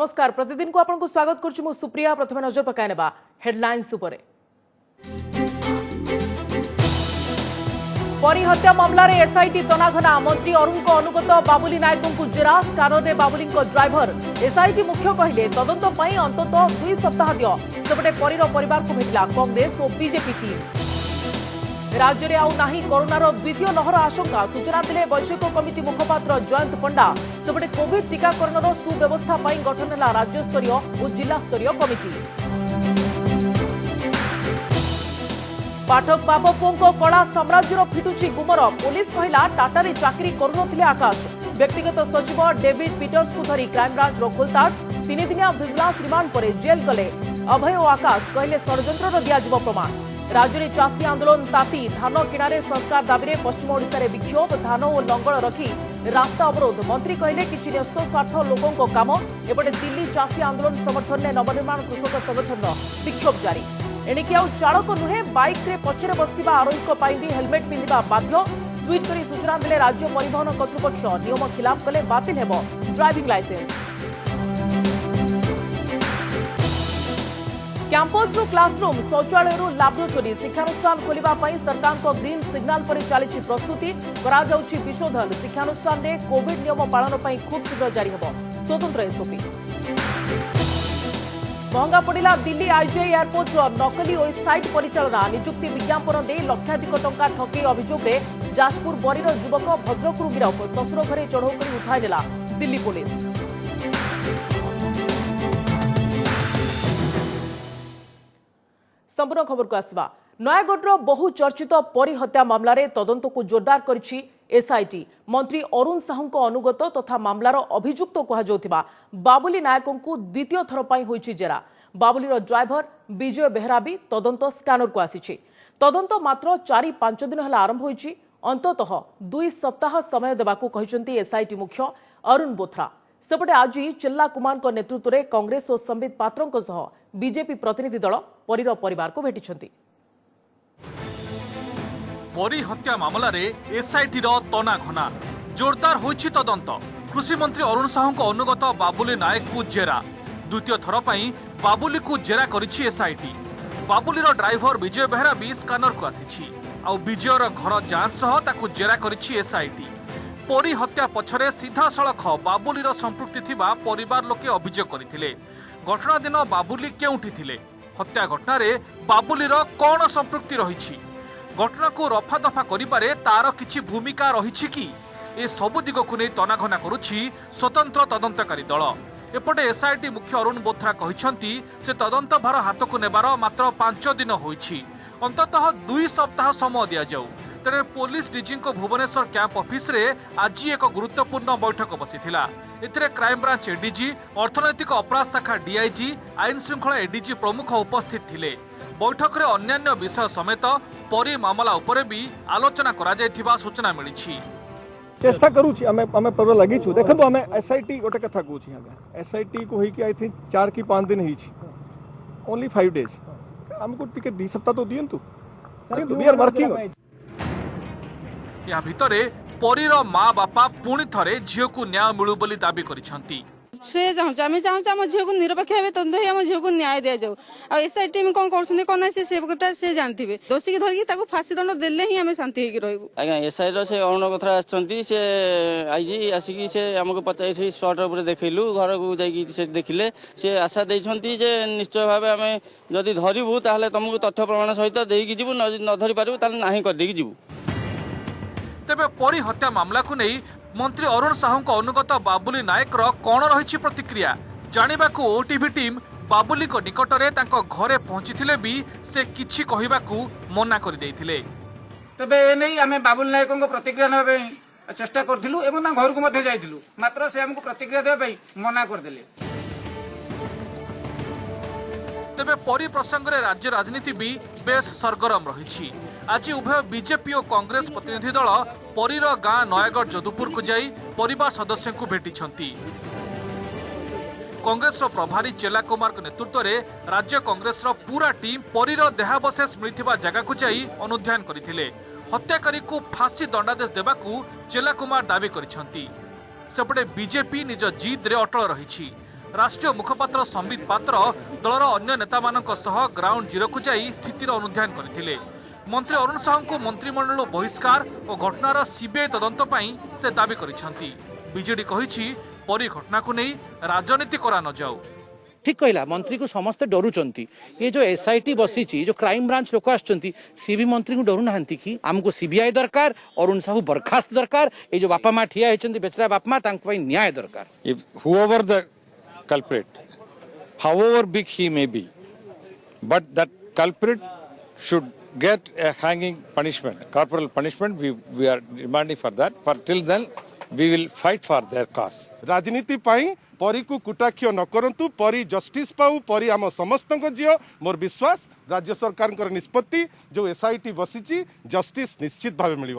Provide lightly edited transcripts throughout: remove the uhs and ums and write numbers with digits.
नमस्कार प्रतिदिन को आपको स्वागत करुछु सुप्रिया। प्रथम नजर पकाइनेबा हेडलाइंस उपरे। परी हत्या मामला रे एसआईटी तनाघना। मंत्री अरुण को अनुगत बाबुली नायक को जेरा। स्टानर रे बाबुली ड्राइवर। एसआईटी मुख्य कहले तदंत पई अंततः 2 सप्ताह दियो। सेपटे परीर परिवार को भेटिला कांग्रेस और बीजेपी टीम। राज्य में आउ नाही कोरोनार द्वितीय लहर आशंका। सूचना दिले वैश्विक कमिटी मुखपात्र जयंत पंडा। सेपटे कोविड टीकाकरण सुव्यवस्था गठन है राज्य स्तरीय और जिला स्तरीय कमिटी। पाठक बाबा पुओं कला साम्राज्यर फिटुची गुमर। पुलिस कहला टाटारे चाकरी करुनथिले आकाश। व्यक्तिगत सचिव डेविड पीटर्स को धरी क्राइमब्रांच खोलताड़। 3 दिनिया विजिलेंस रिमांड पर जेल गले अभय और आकाश। कहले षड्यंत्र दियाजिब प्रमाण। राज्य में चाषी आंदोलन ताती। धान किणारे संस्कार दाबी में पश्चिम ओडिशा रे विक्षोभ। धान और लंगल रखी रास्ता अवरोध। मंत्री कहले कि न्यस्त स्वार्थ लोकों काम। एपटे दिल्ली चाषी आंदोलन समर्थन में नवनिर्माण कृषक संगठन विक्षोभ जारी। एणिकी आउ चालक नुहे बाइक रे पछरे बसतिबा आरोही भी हेलमेट पिंधिबा बाध्य। ट्वीट करी सूचना दिले राज्य परिवहन कर्तृपक्ष। नियम खिलाफ कले बातिल हेबो ड्राइविंग लाइसेंस। कैंपस रू क्लासरूम शौचालय लैबोरेटरी शिक्षानुष्ठान खोलिबा सरकार को ग्रीन सिग्नाल पर चली प्रस्तुति करा जाउछि विशोधन। शिक्षानुष्ठान में कोविड नियम पालन पर खूब शीघ्र जारी हेबो स्वतंत्र एसओपी। महंगा पड़ा दिल्ली आईजीआई एयरपोर्ट नकली वेबसाइट परिचालना। निजुक्ति विज्ञापन दे लक्षाधिक टंका ठगी अभियोग में जाजपुर बरीर युवक भद्रकरू गिरफ। शशुर घरे चढ़ऊ कर उठाई नेला दिल्ली पुलिस। संपूर्ण खबर को आसवा। नयागढ़ बहु चर्चित परी हत्या मामला रे तदंत को जोरदार करिछि एसआईटी। मंत्री अरुण साहू को अनुगत तथा मामलार अभियुक्त कहुवा बाबुली नायक को द्वितीय थर पर होइछि जेरा। बाबुलीर ड्राइवर विजय बेहरा भी तदंत स्कानर को आसीछि। तदंत मात्र 4-5 दिन है आरंभ होइछि। अंततः 2 सप्ताह समय देबाकू कहिसंती एसआईटी मुख्य अरुण बोथरा। सेपटे आज चिल्ला कुमार नेतृत्व में कांग्रेस और संबित पात्रों सह बीजेपी प्रतिनिधि दल परीर परिवार को भेटिछंती। परी हत्या मामला रे एसआईटी रो तना घना जोरदार होइछि तदंत। कृषि मंत्री अरुण साहू को अनुगत बाबुली नायक को जेरा। द्वितीय थर पई बाबुली को जेरा करिछि एसआईटी। बाबुलीर ड्राइवर विजय बेहरा भी स्कानर को आसीछि। आ विजयर घर जांच सह ताकू जेरा करिछि एसआईटी। परी हत्या पछरे सीधा सड़क बाबुलीर संपृक्ति थिबा परिवार लोके अभियोग करथिले। घटना दिन बाबुली केउठी थिले? हत्या घटना रे बाबुलीर कोन संपृक्ति रहिछि? घटना को रफा दफा करिबारे तार किछि भूमिका रहिछि कि? ए सबु दिग को नै तनाघना करुछि स्वतंत्र तदंतकारी दल। एपटे एसआईटी मुख्य अरुण बोथरा कहिसंती से तदंत भार हाथ को नेबार मात्र 5 दिन होइछि। अंततः 2 सप्ताह समय दिया जाऊ। तेरे पुलिस डीजी को भुवनेश्वर कैंप ऑफिस रे आज एक गुरुत्वपूर्ण बैठक बसीथिला। एथिरे क्राइमब्रांच एडीजी, अर्थनैतिक अपराध शाखा डीआईजी, आईन श्रृंखला एडीजी प्रमुख उपस्थित थिले। बैठक रे अन्यान्य विषय समेत परी मामला उपरे भी आलोचना करा जायथिबा सूचना मिलिछि। चेष्टा करूछि हमें पर लगी छु। देखो हमें एसआईटी गोटे कथा कहूछि। हमें एसआईटी को होई कि आई थिंक 4 की 5 दिन हिछि। ओनली 5 डेज हमको टिके 2 सप्ताह तो दियंतु। We are working. या भितरे परीर माँ बापा पुणी थरे झील को न्याय मिलू बोली दाबी करिसंती। से चाहूँ आम झील को निरपेक्ष भाव तदंत हो आम झील को न्याय दि जाऊ। एसआईटी में कौन कर से जानते दोषी की धरिकी फांसी दंड देले ही आम शांति रहू। आज्ञा एसआई से अरुण कथा से आईजी आसिकी से आमको पचार स्पट उपर देखलु घर को जाइए देखिले से आशा देती निश्चय भाव आम जदि धरबू ताहले तुमको तथ्य प्रमाण सहित देकी जीवु न धरी पारू ना करदेकी जीवु। तेबे परी हत्या मामला को नहीं मंत्री अरुण साहू को अनुगत बाबुली नायक रो कौन रही प्रतिक्रिया जानिबा को ओटीवी टीम बाबुली को निकट में घरे पहुंची भी से किछि कहिबाकू मना कर देइथिले। तबे ए नहीं आमे बाबुली नायक को प्रतिक्रिया नेबे चेष्टा करथिलु एवं घर को मध्ये जाइथिलु मात्र से हमको प्रतिक्रिया देबे मना कर देले। तेबे परी प्रसंग रे राज्य राजनीति भी बेस सरगरम रही। आज उभय बीजेपी और कांग्रेस प्रतिनिधि दल परीर गाँ नयागढ़ जदुपुर को जाई परिवार सदस्य को भेटिछंती। कांग्रेस प्रभारी चेला कुमार नेतृत्व में राज्य कांग्रेस पूरा टीम परीर देहावशेष मिलथिबा जगह को जाई अनुध्यान करथिले। हत्याकारी को फांसी दंडादेश देबाकू चेला कुमार दाबी करिसंती। सेपटे बीजेपी निज जिद रे अटल रही। राष्ट्रीय मुखपात्र संबित पात्र दलर अन्य नेतामानक सह ग्राउंड जीरो को जाई स्थितिर अनुध्यान करथिले। मंत्री अरुण साहू को मंत्रिमंडल बहिष्कार और घटनार सीबीआई तदंत पई से दाबी करिसेंती। बीजेडी कहिछि परी घटना को नहीं राजनीति करा न जाऊ। ठीक कहला मंत्री को समस्ते डरुचंती। ये जो एसआईटी बसी जो क्राइम ब्रांच लोक आछंती सी भी मंत्री को डरू नाहंती कि हमको सीबीआई दरकार अरुण साहू बरखास्त दरकार। ये जो बापा माँ ठिया होचंती बेचरा बाप माँ तांको पई न्याय दरकार। If whoever the culprit, however big he may be, but that culprit should get a hanging punishment, corporal punishment. We are demanding for that. For till then, we will fight for their cause. राजनीति पाई परी को कुटाक्ष न करंतु परी justice पाऊ परी आम समस्त झील मोर विश्वास राज्य सरकार निष्पत्ति जो एसआईटी बसी जस्टिस निश्चित भाव मिल।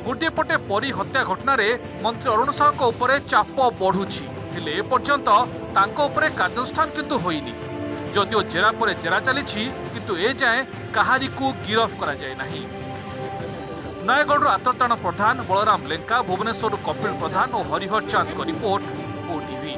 गोटे पटे परी हत्या घटना रे मंत्री अरुण साहू उपरे चाप बढ़ुछि हेले एपर्यंत तांको उपरे कार्यानुष्ठान किंतु होइनी। जदिओ जेरा परे जेरा चलीछि किंतु ए जाए कहारी को गिरफ करा जाय नाही। नयगढ़ आतरताण प्रधान बलराम लेंका, भुवनेश्वर कपिल प्रधान और हरिहर चांद को रिपोर्ट ओटीवी।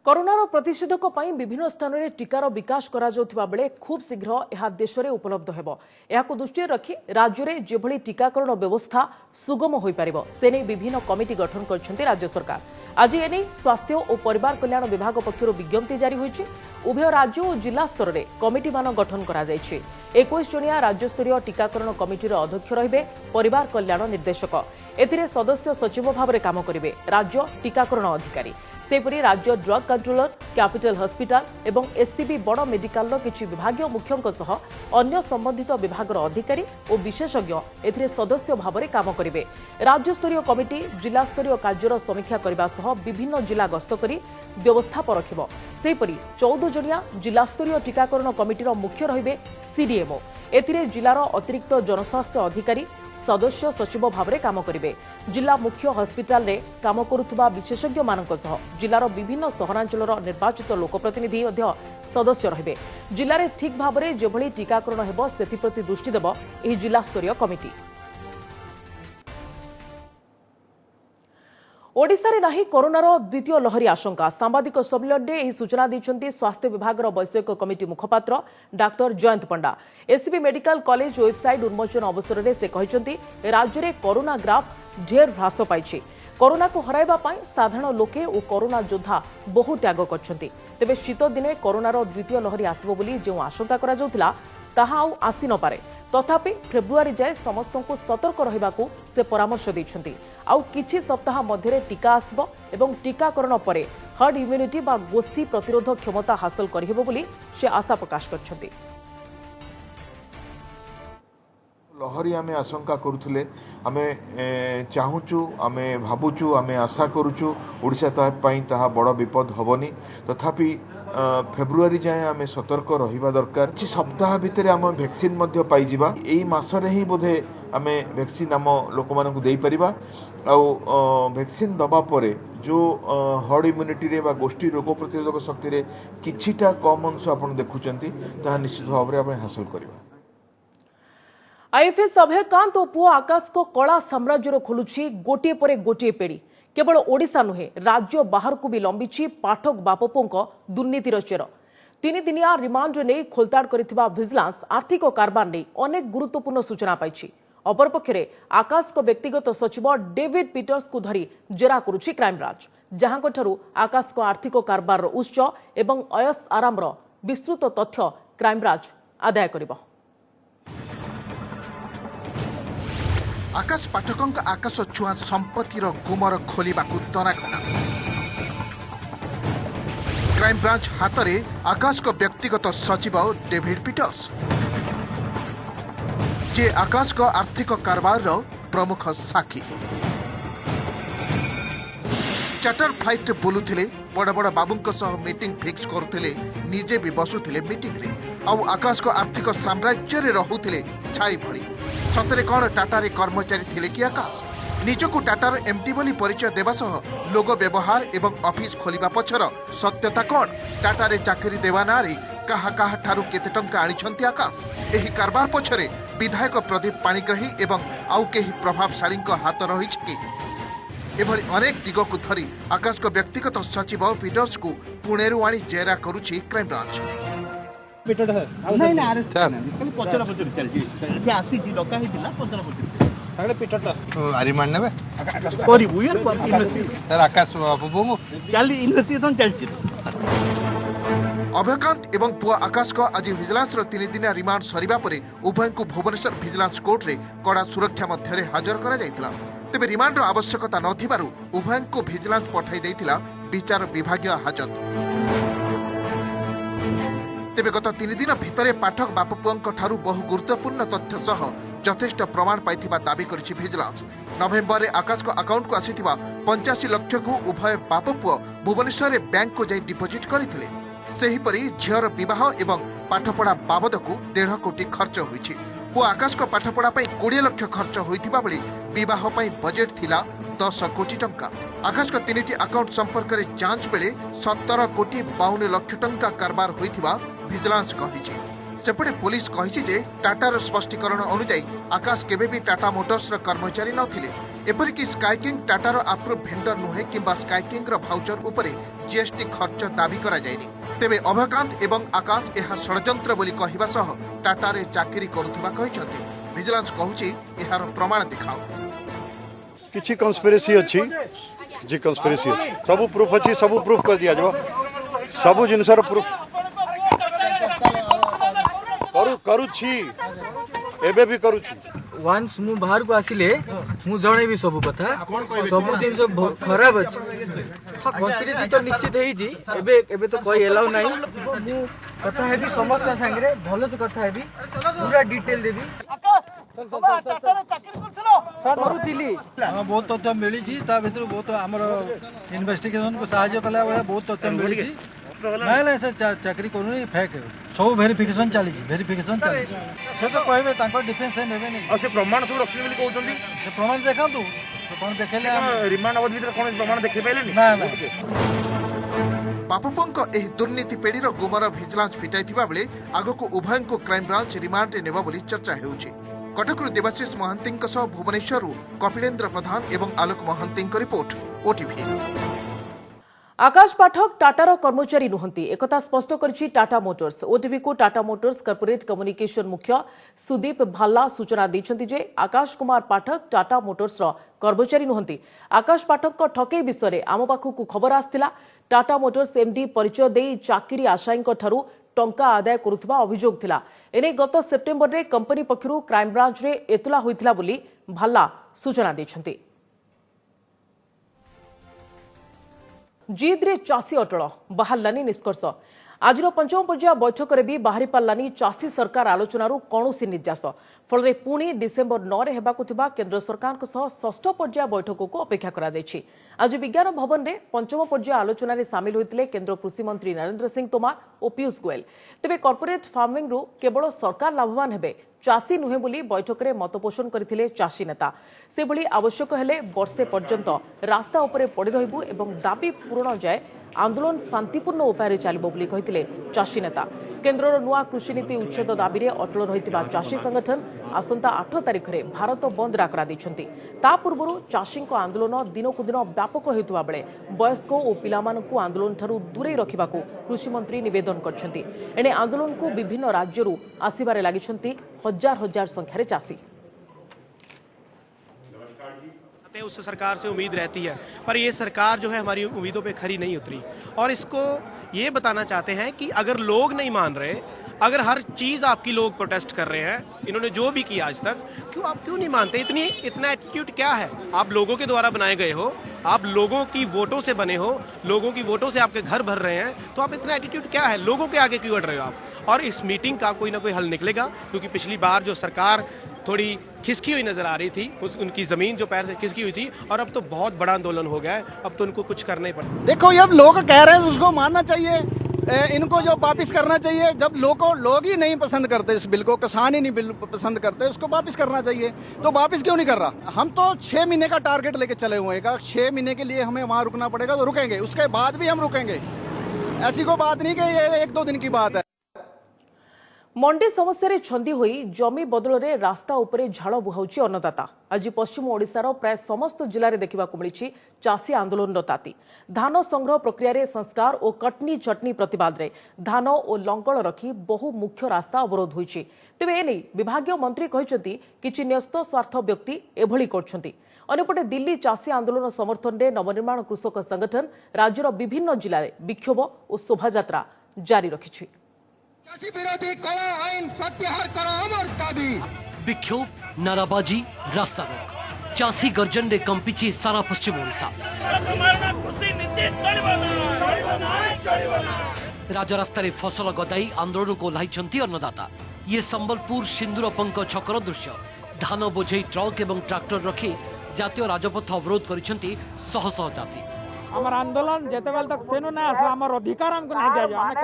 कोरोनार प्रतिषेधक पई विभिन्न स्थान में टीकार विकास करा जाउथिबा बेले खूब शीघ्र यह देश में उपलब्ध हेबो। एहाकु दृष्टि रखी राज्य में जेभली टीकाकरण व्यवस्था सुगम होई परिबो से नै विभिन्न कमिटी गठन करछन्ती राज्य सरकार। आज एने स्वास्थ्य और परिवार कल्याण विभाग पक्षर विज्ञप्ति जारी होईछि। उभय राज्य और जिला स्तर में कमिटी मान गठन करा जायछि। 21 जणिया राज्यस्तरीय टीकाकरण कमिटीर अध्यक्ष रहिबे परिवार कल्याण निर्देशक। एथिरे सदस्य सचिव भाव में काम करिवे राज्य टीकाकरण अधिकारी। सेपरी राज्य ड्रग कंट्रोलर, कैपिटल हॉस्पिटल एवं एससीबी बड़ मेडिकल किछि विभागीय मुख्यों सह अन्य संबंधित विभागर अधिकारी और विशेषज्ञ एथिरे सदस्य भाव में काम करिवे। राज्यस्तरीय कमिटी जिला स्तरीय कार्यर समीक्षा करबा सह विभिन्न जिला गस्त करी व्यवस्थाप रखिबो। सेपरी 14 जणिया जिला स्तरीय टीकाकरण कमिटीर मुख्य रहिबे सीडीएमओ। एथिरे जिलार अतिरिक्त जनस्वास्थ्य अधिकारी सदस्य सचिव भाव में काम करिवे। जिला मुख्य हॉस्पिटल रे काम करुथुबा विशेषज्ञ मानक सह जिलार विभिन्न सहरांचलर निर्वाचित लोकप्रतिनिधि सदस्य रहिबे। जिले में ठीक भाव में जेभली टीकाकरण हेबो सेथिप्रति दृष्टि देब एही जिला स्तरीय कमिटी। ओडिशा रे नाही कोरोनार द्वितीय लहरी आशंका। सांबादिक सम्मेलन में यह सूचना दैछन्ती स्वास्थ्य विभाग वैषयिक कमिटी मुखपात्र डाक्टर जयंत पंडा। एससीबी मेडिकल कॉलेज वेबसाइट उन्मोचन अवसर में से कहते राज्य में कोरोना ग्राफ ढेर ह्रास पाई। कोरोना को हराइबा पाई साधारण लोके और कोरोना योद्धा बहु त्याग करछन्ती। तेबे शीत दिने कोरोनार द्वितीय लहरी आसिबो बोली जो आशंका करा जाउथिला ताहा आउ आसी न पारे। तथापि फेब्रुआरी जाए समस्त को सतर्क रहिबाकू से परामर्श दैछन्ती। आउ किछि सप्ताह मध्यरे टीका आसबो एवं टीकाकरण परे हर्ड इम्यूनिटी बा गोष्ठी प्रतिरोध क्षमता हासिल करिहेबो बोली से आशा प्रकाश करछन्ती। लहरी आमे आशंका करुले आमे चाहूचु आमे भावुचु आमे आशा करुचु ओडिशा ताहा बड़ विपद हबनी। तथापि फेब्रुआरी जाए आमे सतर्क रहिबा दरकार। कि सप्ताह भितर आम वैक्सीन मध्य पाई जिबा। एई मासरे ही बोधे आमे वैक्सीन आम लोक मानकु देई परिबा। आउ वैक्सीन दबा परे जो हर्ड इम्यूनिटी रे बा गोष्ठी रोग प्रतिरोधक शक्ति रे किछिटा कम अंश आपण देखुचंती ताहा निश्चित भाव रे आमे हासिल करिबा। आईएफएस अभयकांत और पुआ आकाश को कला साम्राज्यर खोलुछि गोटे परे गोटे पेड़ी। केवल ओडिशा नुहे राज्य बाहर को भी लंबिछि पाठक बापपुओं दुर्नीतिर चेर। 3 दिनिया रिमांड ने खोलताड़ करिथिबा विजिलेंस आर्थिक कारबार ने अनेक गुरुत्वपूर्ण सूचना पाइछि। अपरपक्षे आकाश को व्यक्तिगत सचिव डेविड पीटर्स को धरी जेरा करुछि क्राइम ब्रांच। जहां आकाश को आर्थिक कारबार उच्च एवं अयस आराम विस्तृत तथ्य क्राइम ब्रांच आदाय करिबो। आकाश पाठकों आकाश छुआ संपत्तिर गुमर खोलिबाकू तनाघना। क्राइम ब्रांच हाथ में आकाश को व्यक्तिगत सचिव डेविड पीटर्स जे आकाश को आर्थिक कारबार प्रमुख साक्षी। चार्टर फ्लाइट बुलुथिले बड़ बड़ बाबूंक सह मीटिंग फिक्स करुथिले निजे भी बसुथिले मीटिंग रे। आउ आकाश को आर्थिक साम्राज्य रे रहुथिले छाई भली। सतरे कौन टाटारे कर्मचारी थिले कि आकाश निजको टाटार एमडी बोली परिचय देवा सह लोगो व्यवहार एवं ऑफिस खोलिबा पछर सत्यता कौन टाटारे चाकरी देवा नारे काहा काहा ठारू केते टंका आनिछंती आकाश। एही कारबार पछरे विधायक प्रदीप पाणिग्राही एवं आउ केही प्रभावशाली हाथ रही कि एभली अनेक दिग को धरी आकाश को व्यक्तिगत सचिव पीटर्स को पुणेरू आनी जेरा करुछि क्राइम ब्रांच। अभयकांत एवं पुआ आकाश को आज विजिलेंस 3 दिनिया रिमांड सरिबा परे उभय को भुवनेश्वर विजिलेंस कोर्ट रे कड़ा सुरक्षा मध्य हाजर करा जायतिला। तेबे रिमांड आवश्यकता नथिबारु उभय को विजिलेंस पठाई देइतिला विचार विभागीय हाजत। तेबे गत 3 दिन भितरे पाठक बापपुओं ठारू बहु गुरुत्वपूर्ण तथ्य सह यथेष्ट प्रमाण पाइथिबा दाबी करिछि विजिलेंस। नवेम्बर रे आकाश को अकाउंट को आसीथिबा 85 लाख को उभय बापपुओ भुवनेश्वर रे बैंक को जाई डिपोजिट करिथिले। सेहीपरि झियर विवाह एवं पाठपढ़ा बाबद को 1.5 कोटी खर्च होइछि। वो आकाश को पाठपढ़ा 20 लाख खर्च होइथिबा बेले विवाह बजेट थिला 10 कोटी टंका। आकाश को 3टी अकाउंट संपर्क में जांच बेले 17 कोटी 52 लाख टंका कारबार होइथिबा विजिलेंस कहिछि। सेपटे पुलिस कहिछि जे टाटार स्पष्टीकरण अनुसार आकाश केबे भी टाटा मोटर्स कर्मचारी नथिले। एपरिक स्काईकिंग टाटार अप्रूव भेंडर नुहे किंबा स्काईकिंग भाउचर उपरे जीएसटी खर्च दाबी करा जायनि। तेबे अभयकांत एवं आकाश यह षड्यंत्र बोली कहवा सह टाटारे चाकरी करुथिबा कहिसथि। विजिलेंस कहूछि एहार प्रमाण दिखाओ। किछि कन्स्पिरेसी अछि जे कन्स्पिरेसी अछि सब प्रूफ अछि सब प्रूफ कर दिया जो सब जिनसर प्रूफ करूछि एबे भी करूछि। वंस मु बाहर को आसिले मु जणे भी सब कथा सब जिनस खराब अछि। हां कन्स्पिरेसी तो निश्चित हेई जी एबे तो कोई एलाउ नाही। मु कथा हेबी समस्त संगे भलो से कथा हेबी पूरा डिटेल देबी। बहुत तथ्य मिली भर बहुत आम इन्वेस्टिगेशन को साहाय्य कला बहुत तथ्य मिली। ना से चाकरी करूनी फेक सब वेरिफिकेशन चली वेरिफिकेशन चली से तो कहबे डिफेंस नेबे नहीं से प्रमाण सब रखि बोली कहउछंदी से प्रमाण देखांतु प्रमाण देखेले रिमांड अवधि भीतर कोन प्रमाण देखि पाइले ना ना। बापपुओं एही दुर्नीति पेढ़ीर गुमर विजिलेंस फिटाइथिबा बेले आगको उभय को क्राइम ब्रांच रिमांड रे नेबा बोली चर्चा हेउछि। कटकरू देवाशीष महांती भुवनेश्वर कपिलेन्द्र प्रधान एवं आलोक महांती रिपोर्ट ओटीवी। आकाश पाठक टाटार कर्मचारी नुहंती एकथा स्पष्ट करछि टाटा मोटर्स। ओटीवी को टाटा मोटर्स कॉर्पोरेट कम्युनिकेशन मुख्य सुदीप भाल्ला सूचना दैछन्ति जे आकाश कुमार पाठक टाटा मोटर्स कर्मचारी नुहंती। आकाश पाठक को ठकई विषय आम पाखक खबर आस्थिला। टाटा मोटर्स एमडी परिचय देई चाकरी आशायींक ठारू टंका आदाय करुथिबा अभियोग थिला। एने गत सेप्टेम्बर रे कंपनी पक्षरु क्राइम ब्रांच रे एतला होइथिला बोली भाल्ला सूचना दैछन्ति। जिद्रे चाषी अटल बाहरलानी निष्कर्ष। आज पंचम पर्याय बैठक में भी बाहरी पार्लानी चाषी सरकार आलोचनारू कौनसी निर्यास। फल पुणी डिसेम्बर 9 रे हेबाकु थिबा केंद्र सरकार षष्ठ पर्याय बैठक को अपेक्षा करा जायछि। आज विज्ञान भवन में पंचम पर्याय आलोचना रे सामिल होइतिले केंद्र कृषि मंत्री नरेंद्र सिंह तोमार और पीयूष गोयल। तेबे कॉर्पोरेट फार्मिंग रु केवल सरकार लाभवान हेबे चाषी नुहे बोली बैठक में मतपोषण करथिले चाषी नेता। से भली आवश्यक हेले वर्षे पर्यंत रास्ता उपरे पड़ी रहिबु एवं दाबी पूरण जाए आंदोलन शांतिपूर्ण उपाय चलिबो बोली कहिथिले चाषी नेता। केंद्रर नुआ कृषि नीति उच्छेद दाबी रे अटल रहितिबा चाषी संगठन आसंता 8 तारिख रे भारत बंद डाकरा दैछन्ति। ता पूर्वरु चाषीक आंदोलन दिनकु दिन व्यापक हेतुवा बेले वयस्क और पिलामानकु आंदोलन ठारू दूरे रखिबाकू कृषि मंत्री निवेदन करछन्ति। एने आंदोलन को विभिन्न राज्यरू आसीबारे लागिछन्ति हजार हजार संख्यारे चाषी। उस सरकार से उम्मीद रहती है पर ये सरकार जो है हमारी उम्मीदों पे खरी नहीं उतरी और इसको ये बताना चाहते हैं कि अगर लोग नहीं मान रहे, अगर हर चीज आपकी लोग प्रोटेस्ट कर रहे हैं, इन्होंने जो भी किया आज तक, आप क्यों नहीं मानते? इतना एटीट्यूड क्या है? आप लोगों के द्वारा बनाए गए हो, आप लोगों की वोटों से बने हो, लोगों की वोटों से आपके घर भर रहे हैं, तो आप इतना एटीट्यूड क्या है? लोगों के आगे क्यों अड़ रहे हो आप? और इस मीटिंग का कोई ना कोई हल निकलेगा, क्योंकि पिछली बार जो सरकार थोड़ी खिसकी हुई नजर आ रही थी, उनकी जमीन जो पैर से खिसकी हुई थी, और अब तो बहुत बड़ा आंदोलन हो गया है, अब तो उनको कुछ करना ही पड़ेगा। देखो अब लोग कह रहे हैं उसको मानना चाहिए, इनको जो वापिस करना चाहिए। जब लोग ही नहीं पसंद करते इस बिल को, किसान ही नहीं बिल पसंद करते, उसको वापिस करना चाहिए। तो वापिस क्यों नहीं कर रहा? हम तो 6 महीने का टारगेट लेके चले हुए हैं। 6 महीने के लिए हमें वहां रुकना पड़ेगा तो रुकेंगे, उसके बाद भी हम रुकेंगे। ऐसी कोई बात नहीं कि ये 1-2 दिन की बात है। मंडी समस्या छंदी होई जमी बदल में रास्ता उपरे झाड़ बुहाउची अन्नदाता। आज पश्चिम ओडिशार प्राय समस्त जिले में देखा मिली चाषी आंदोलन ताती। धान संग्रह प्रक्रिया संस्कार और कटनी चटनी प्रतिवाद रे धान और लंगल रखी बहु मुख्य रास्ता अवरोध होईची। तेबे एने विभागीय मंत्री कहते किछि न्यस्त स्वार्थ व्यक्ति एभली करछंती। अन्यपटे दिल्ली चाषी आंदोलन समर्थन में नवनिर्माण कृषक संगठन राज्यर विभिन्न जिले में विक्षोभ और शोभायात्रा जारी रखिछि। चाषी विरोधी कला आईन प्रत्याहार करो अमर दाबी। विक्षोभ, नाराबाजी, रास्ता रोक, चाषी गर्जन रे कंपिची सारा पश्चिम ओडिशा। राजरास्ता रे फसल गदाई आंदोलन को ओह्लाइछंती अन्नदाता। ये संबलपुर सिंदूरपंक छकर दृश्य। धान बोझे ट्रक एवं ट्रैक्टर रखी जातीय राजपथ अवरोध करिसेंती शह शह चाषी। हमर आंदोलन जेतेबेल तक सेनु ना आसो हमर अधिकार हमको नहीं दिया जाय।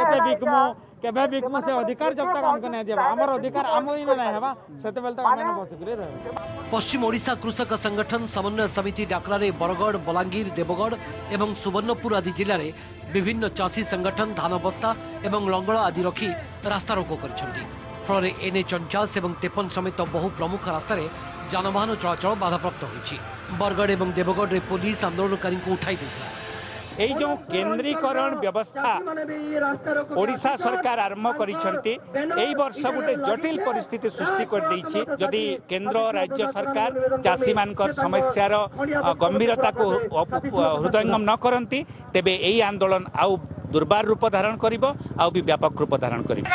हम केबे बिकमो से अधिकार जब तक हमको नहीं दिया हमर अधिकार हमो ही नहीं हेबा सेतेबेल तक हम बसिकरे रह। पश्चिम ओडिशा कृषक संगठन समन्वय समिति डाकरारे बरगढ़, बलांगीर, देवगढ़ एवं सुवर्णपुर आदि जिले में विभिन्न चाषी संगठन धान बस्ता एवं लंगल आदि रखी रास्ता रोको करिसेंती। फल NH 49 एवं 53 समेत बहु प्रमुख रास्ता जानवाहन चलाचल बाधाप्राप्त होइछि। बरगढ़ एवं देवगढ़ रे पुलिस आंदोलनकारी को उठाई देथिला। एई जो केंद्रीकरण व्यवस्था ओडिशा सरकार आरंभ करिसेंती एई वर्ष गोटे जटिल परिस्थिति सृष्टि कर दैछि। जदि केंद्र राज्य सरकार चाषी मानकर समस्यार गंभीरता को हृदयंगम न करंती तेबे एई आंदोलन आउ दुर्बार रूप धारण करिवो आउ भी व्यापक रूप धारण करिवो।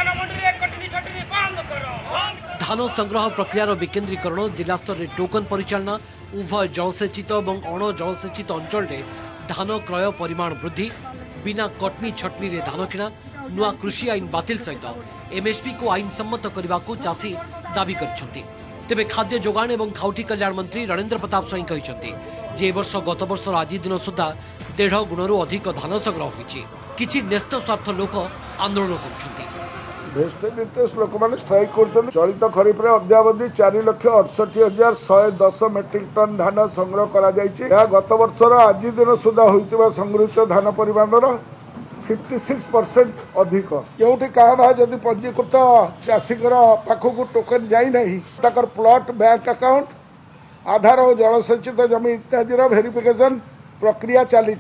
धान संग्रह प्रक्रियार विकेन्द्रीकरण, जिला स्तर में टोकन परिचालना, उभय जलसेचित और अण जलसेचित अंचल में धान क्रय परिमाण वृद्धि, बिना कटनी छटनी रे धान किणा, नुआ कृषि आईन बातिल सहित MSP को आईन सम्मत करने को चाषी दाबी करछंती। तेबे खाद्य जोगाण एवं खाउटी कल्याण मंत्री रणेन्द्र प्रताप स्वाई कहते जे वर्ष गत वर्ष आज दिन सुधा 1.5 गुणरू अधिक धान संग्रह होइछि। किछि न्यस्त स्वार्थ लोक आंदोलन करछंती। लोक मैंने स्ट्राइक कर चलित खरीफ अद्यावधि 4,68,110 मेट्रिक टन धान संग्रह करा गत वर्षर आज दिन सुधा होता संगृहित धान परिमाण 56% अधिक। क्योंकि क्या जदि पंजीकृत चाषी पाखक टोकन जाना प्लॉट बैंक अकाउंट आधार और जलसेचित जमी इत्यादि वेरिफिकेशन प्रक्रिया चली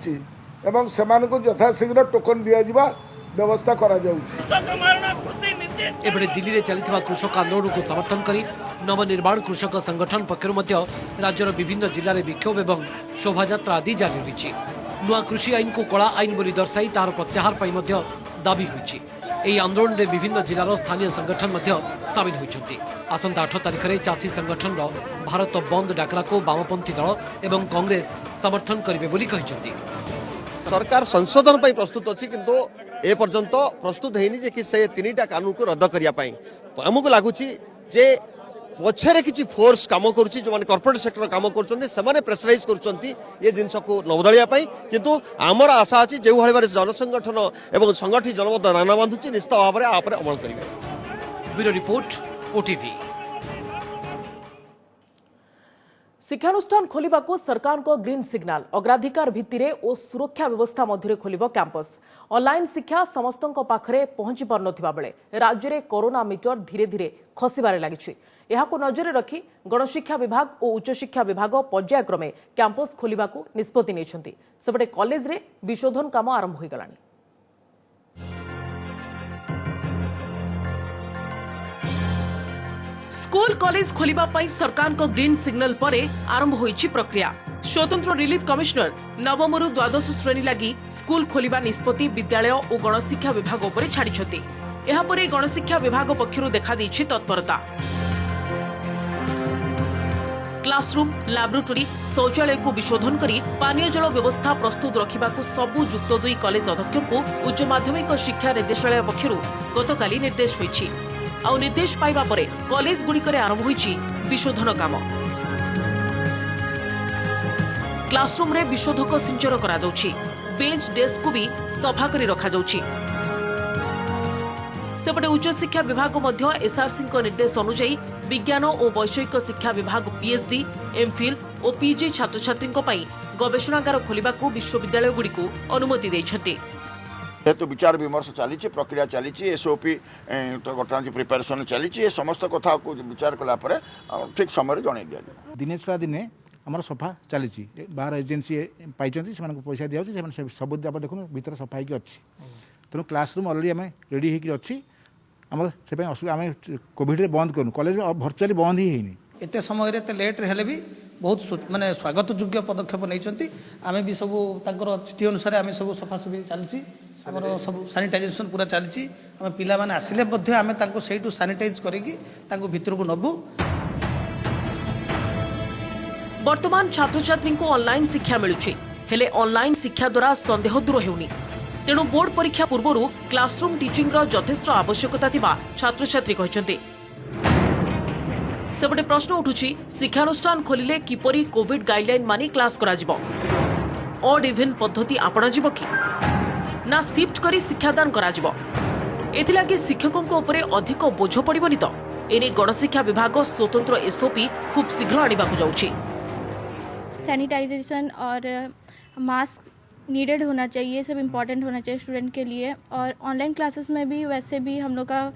यथाशीघ्र टोकन दिया व्यवस्था करा एबडे दिल्ली रे चलिथिबा कृषक आंदोलन को समर्थन करी नवनिर्माण कृषक संगठन पक्षरु मध्य राज्यर विभिन्न जिले में विक्षोभ एवं शोभायात्रा आदि जारी रही। नुआ कृषि आईन को कला आईन बोली दर्शाई तार प्रत्याहार पाई मध्य दाबी होइछि। एही आंदोलन में विभिन्न जिलार स्थानीय संगठन मध्य सामिल होइछन्ति। आसंता 8 तारिख में चाषी संगठन भारत बंद डाकरा को वामपंथी दल एवं कांग्रेस समर्थन करिवे बोली कहिछन्ति। सरकार संशोधन पर प्रस्तुत अच्छी किंतु ए पर्यंत प्रस्तुत हैनी जे कि से 3टा कानून को रद्द करिया पई हमको लागुची जे पछरे किछि फोर्स काम करूची जो माने कॉर्पोरेट सेक्टर काम करूचंती से माने प्रेशराइज करूचंती ये जिंस को नवदलिया पई किंतु हमर आशा अछि जे भଳି बारे जनसंगठन एवं संगठित जनमत राना बांधुची निश्चित भाव में आपरे अमल करिवे। Bureau report OTV। शिक्षानुष्ठान खोलिबा को सरकार को ग्रीन सिग्नाल अग्राधिकार भित्तिरे और सुरक्षा व्यवस्था मध्य खोलिबो कैंपस। ऑनलाइन शिक्षा समस्तों पाखरे पहुंची पार नथिबा बेले राज्य में कोरोना मीटर धीरे धीरे खसिबारे लागिछि। एहाको नजर रखी गणशिक्षा विभाग और उच्चशिक्षा विभाग पर्यायक्रमे कैंपस खोलिबा को निष्पत्ति नेछंती। सेपटे कॉलेज रे विशोधन काम आरंभ होई गलानी। स्कूल कॉलेज खोलिबा पई सरकार को ग्रीन सिग्नल परे आरंभ होईछि प्रक्रिया। स्वतंत्र रिलीफ कमिश्नर नवमरु द्वादश श्रेणी लगी स्कूल खोलिबा निष्पत्ति विद्यालय और गणशिक्षा विभाग उपरे छाड़िछथि। एहा परे गणशिक्षा विभाग पक्षरु देखा दैछि तत्परता। क्लासरूम, लैबोरेटरी, शौचालय को विशोधन करी पानीय जल व्यवस्था प्रस्तुत रखिबा को सबु युक्त 2 कॉलेज अध्यक्ष को उच्च माध्यमिक शिक्षा निर्देशालय पक्षरु गतकाली निर्देश होईछि। आउ निर्देश पाइबा परे कॉलेज गुड़िकरे आरंभ होईछि विशोधन काम। क्लासरूम रे विशोधक सिंचन करा जाउछि। बेंच डेस्क को भी सफा करी रखा जाउछि। सेपटे उच्च शिक्षा विभाग मध्य SRC को निर्देश अनुसार विज्ञान और वैषयिक शिक्षा विभाग PhD, MPhil और PG छात्र छात्री गवेषणागार खोलिबा को विश्वविद्यालय गुड़ी को अनुमति दैछथि। जेहेतु विचार विमर्श चली प्रक्रिया चली एसओपी तो बर्तमान प्रिपेरेसन चली समस्त कथा को विचार कलापर ठीक समय जन दिया दिने छुआ दिने आम सफा चली बाहर एजेन्सी पाई पैसा दिया सब आप देखो भीतर सफा होगी अच्छी तेणु क्लासरूम अलरेडी आम रेडी होगी अच्छी आम से आम कोविड बंद करूँ कॉलेज भर्चुआली बंद ही होनी एत समय लेट हेले भी बहुत माने स्वागत योग्य पदक्षेप नहीं आम भी सब चिठी अनुसार आम सब सफासफी चलती आम सब सानिटाइजेशन पूरा चलती आम पिला माने आसिले आम से सानिटाइज करिकी भितर को नबू। वर्तमान छात्र छात्री को ऑनलाइन शिक्षा मिलुछि हेले ऑनलाइन शिक्षा द्वारा संदेह दूर हेउनी तेणु बोर्ड परीक्षा पूर्व क्लासरूम टीचिंग रो यथेष्ट आवश्यकता थिबा छात्र छात्री कहछन्ते। सेपटे प्रश्न उठुछि शिक्षानुष्ठान खोलिले किपरि कोविड गाइडलाइन मानि क्लास करा जिवो ऑड इवन पद्धति आपणा जिवो कि ना शिफ्ट करी शिक्षादान करा जिवो एथिलागि शिक्षकों उपरे अधिक बोझ पड़िबनि तो एने गणशिक्षा विभाग स्वतंत्र एसओपी खूब शीघ्र आनिबाकु जाउछि। सैनिटाइजेशन और मास्क नीडेड होना चाहिए, सब इम्पॉर्टेंट होना चाहिए स्टूडेंट के लिए। और ऑनलाइन क्लासेस में भी वैसे भी हम लोग का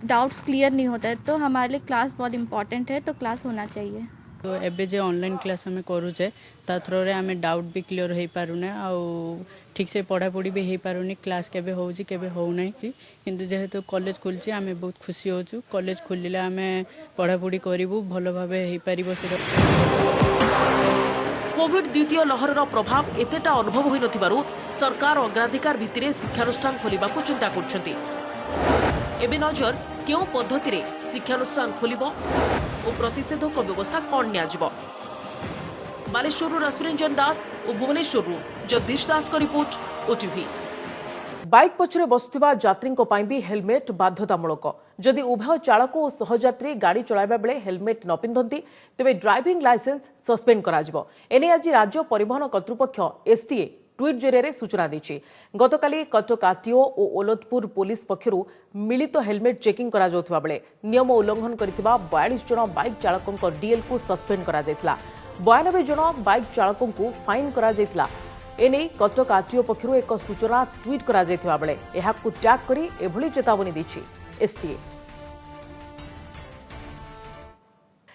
डाउट्स क्लियर नहीं होता है तो हमारे लिए क्लास बहुत इम्पॉर्टेंट है तो क्लास होना चाहिए। तो एबे जे ऑनलाइन क्लास हमें करूचे ता थ्रोरे हमें डाउट भी क्लियर हो पारुने आउ ठीक से पढ़ापढ़ी भी हो पारुनी क्लास केबे होउची केबे हो नै किंतु जेहेतु कॉलेज खुलची हमें बहुत खुशी होचु कॉलेज खुलिले हमें पढ़ापढ़ी करिवु भलो भाबे हे पारिबो से। कोविड द्वितीय लहरर प्रभाव एतेटा अनुभव होई नथिबारु सरकार अग्राधिकार भित्तिरे शिक्षानुष्ठान खोलिबाकू चिंता करछन्ती। एबे नजर केउ पद्धति रे शिक्षानुष्ठान खोलिबो ओ प्रतिषेधक व्यवस्था कोन नियाजिबो। बालेश्वरु रश्मिरंजन दास और भुवनेश्वरु जगदीश दास का रिपोर्ट ओटीवी। बाइक पछरे बसुथिबा यात्रींको पाई भी हेलमेट बाध्यतामूलक। जदि उभय चालक और सहयात्री गाड़ी चलाइबा बेले हेलमेट न पिंधंती तेबे ड्राइविंग लाइसेंस सस्पेंड कराजिबो। एने आज राज्य परिवहन कर्तृपक्ष एसटीए ट्वीट जरिए सूचना दी। गतकाली कटक आरटीओ और ओलतपुर पुलिस पक्षरु मिलित हेलमेट चेकिंग करा जाउथबा बेले नियम उल्लंघन करथिबा 42 जन बाइक चालकों डीएल को सस्पेंड करा जायतिला। 92 जन बाइक चालकों को फाइन करा जायतिला। एने कटक आरटीओ पक्षरु एक सूचना ट्वीट करा जायतिबा बेले एहाकु टैग करी एभली चेतावनी दैछि एसटीए।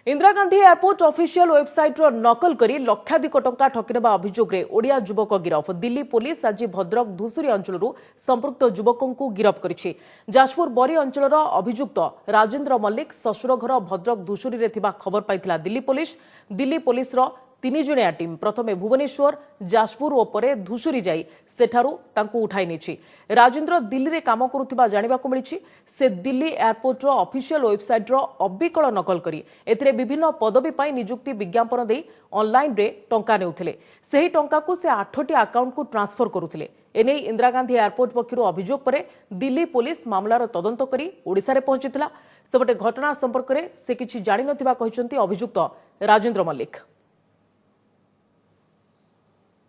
Indira Gandhi airport official website नकल करी लक्षाधिक टंका ठकिनेबा अभियोग रे ओडिया युवक गिरफ। दिल्ली पुलिस आज भद्रक धुसुरी अंचलरू संपृक्त युवकों को गिरफ करिछि। जाजपुर बरी अंचलर अभियुक्त राजेंद्र मल्लिक ससुर घर भद्रक धुसुरी रे थिबा खबर पाइथिला दिल्ली पुलिस। दिल्ली पुलिस रो 3 जणिया टीम प्रथमे भुवनेश्वर जाजपुर और परे धुसुरी जाई सेठारू तांकू उठाई नेछि। राजेंद्र दिल्ली रे काम करुथिबा जानिबाकू मिलिछि। से दिल्ली एयरपोर्ट रो ऑफिशियल वेबसाइट रो अबिकल नकल करी एथिरे विभिन्न पदवी पाई नियुक्ति विज्ञापन देई ऑनलाइन रे टंका नेउथिले। सेही टंका को से 8टी अकाउंट को ट्रांसफर करुथिले। एने इंदिरा गांधी एयरपोर्ट पक्षरु अभियोग परे दिल्ली पुलिस मामलार तदंत करी ओडिसा रे पहुंचितिला। सेपटे घटना संपर्क रे से किछि जानि नथिबा कहिसंती अभियुक्त राजेंद्र मल्लिक।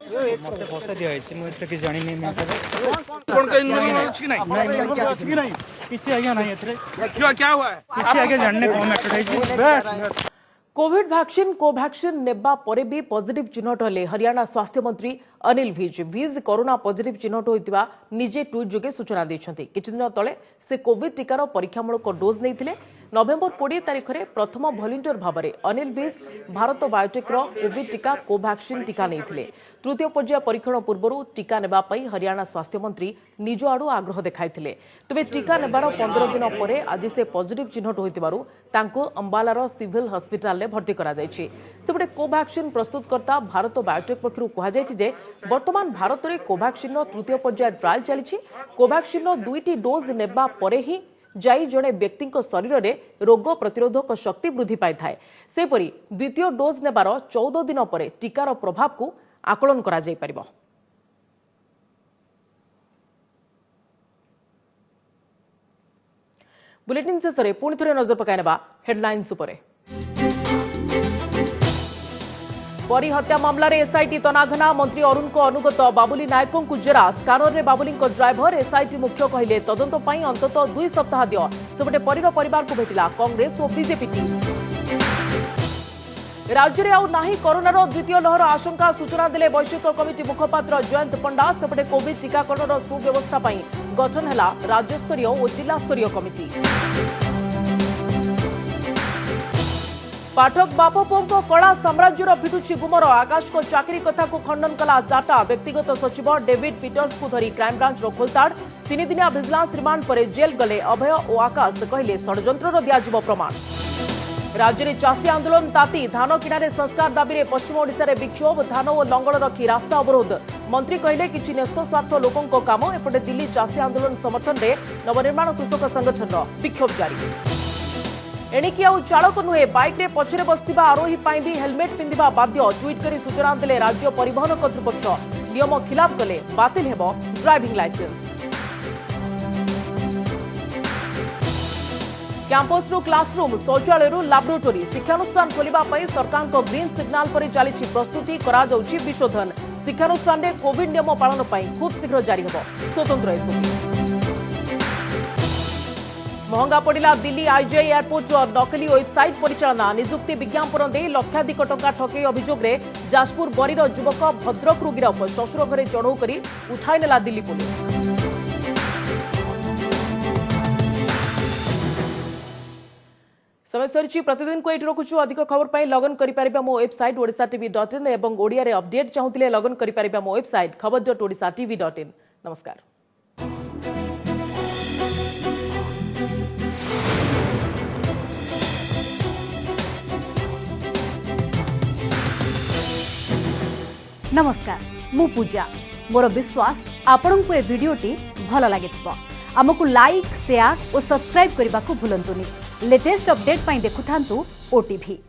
मते पैसा दिया है मु एते कि जानि नै मैं कोन के इन्वॉल्व छी नहीं किछि आज्ञा नहीं एतरे क्या हुआ है किछि आज्ञा जानने को मैटर है। कोविड वैक्सीन कोवैक्सीन नेबा परे भी पॉजिटिव चिन्हट हेले हरियाणा स्वास्थ्य मंत्री अनिल विज कोरोना पॉजिटिव चिन्हट होइतिबा निजे ट्वीट जोगे सूचना दैछन्ती। किछि दिन तळे से कोविड टीकार परीक्षामूलक डोज नैथिले। नवेम्बर 20 तारिख में प्रथम भॉलंटियर भाव में अनिल विज भारत बायोटेक कोविड टीका कोवैक्सीन टीका नैथिले। तृतीय पर्याय परीक्षण पूर्व टीका नेबापई हरियाणा स्वास्थ्य मंत्री निज आड़ू आग्रह देखाइथिले। तबे टीका नेबार 15 दिन पर आज से पॉजिटिव चिन्हट होइतिबारु तांको अंबालार सिविल हॉस्पिटल में भर्ती करा जायछि। सेपटे कोवैक्सीन प्रस्तुतकर्ता भारत बायोटेक पक्षरु कहा जायछि जे वर्तमान भारत में कोवैक्सीन तृतीय पर्याय ट्रायल चलिछि। कोवैक्सीन 2टी डोज नेबा परे ही जाई जड़े व्यक्ति शरीर में रोग प्रतिरोधक शक्ति वृद्धि पाई थाए। सेपरी द्वितीय डोज नेबार 14 दिन पर टीकार प्रभाव को आकलन करा जाई परिबो। बुलेटिन शेष में पुणी थे नजर पकाइनेबा हेडलाइंस उपरे। परी हत्या मामलार एसआईटी तनाघना मंत्री अरुण को अनुगत बाबुली नायकों को जेरा। स्कानर रे बाबुली ड्राइवर एसआईटी मुख्य कहले तदंत पई अंतत 2 सप्ताह दियो। सेपटे परीर परिवार को भेटिला कांग्रेस और बीजेपी टीम। राज्य में आउ नाही कोरोनार द्वितीय लहर आशंका सूचना देले वैश्विक कमिटी मुखपात्र जयंत पंडा सेपटे कोविड टीकाकरण सुव्यवस्था गठन है राज्यस्तरीय और जिलास्तरीय कमिटी। पाठक बाप पुओं कला साम्राज्यर फिटुछि गुमर आकाश को चाकरी कथा को खंडन कला टाटा व्यक्तिगत सचिव डेविड पीटर्स को धरी क्राइमब्रांच खोलताड़ 3 दिनिया भिजिलेंस रिमांड पर जेल गले अभय और आकाश कहले षड्यंत्र दियाजिब प्रमाण। राज्य में चाषी आंदोलन ताती धान किणारे संस्कार दाबी में पश्चिम ओडिशा रे विक्षोभ धान और लंगल रखी रास्ता अवरोध मंत्री कहले किछि न्यस्त स्वार्थ लोकों काम एपटे दिल्ली चाषी आंदोलन समर्थन में नवनिर्माण कृषक संगठन विक्षोभ जारी। एणिकी आउ चालक नुहे बाइक रे पछरे बसथिबा आरोही पाई भी हेलमेट पिंधिबा बाध्य ट्वीट करी सूचना देले राज्य परिवहन कर्तृपक्ष नियम खिलाफ कले बातिल हेबो ड्राइविंग लाइसेंस। कैंपस रु क्लासरूम शौचालय लैबोरेटरी शिक्षानुष्ठान खोलिबा पई सरकार को ग्रीन सिग्नल पर चली प्रस्तुति करा जाउछि विशोधन शिक्षानुष्ठान में कोविड नियम पालन पई खूब शीघ्र जारी हेबो स्वतंत्र एसओपी। महंगा पड़ा दिल्ली आईजीआई एयरपोर्ट नकली वेबसाइट परिचालना निजुक्ति विज्ञापन दे लक्षाधिक टंका ठकई अभियोग रे जाजपुर बरीर युवक भद्रक गिरफ शशुर घरे चढ़ऊ कर उठाई नेला दिल्ली पुलिस। समय सरी प्रतिदिन को ये रखुचु अधिक खबर पाई लगन करि मो वेबसाइट odisatv.in एवं ओडिया रे अपडेट चाहूले लगन करि मो वेबसाइट खबर.odisatv.in। नमस्कार। नमस्कार मु पूजा मोर विश्वास आपण को ए वीडियोटी भल लगे आमको लाइक शेयर और सब्सक्राइब करने को भूलंतुनि लेटेस्ट अपडेट पाई देखुथांतु ओटीवी।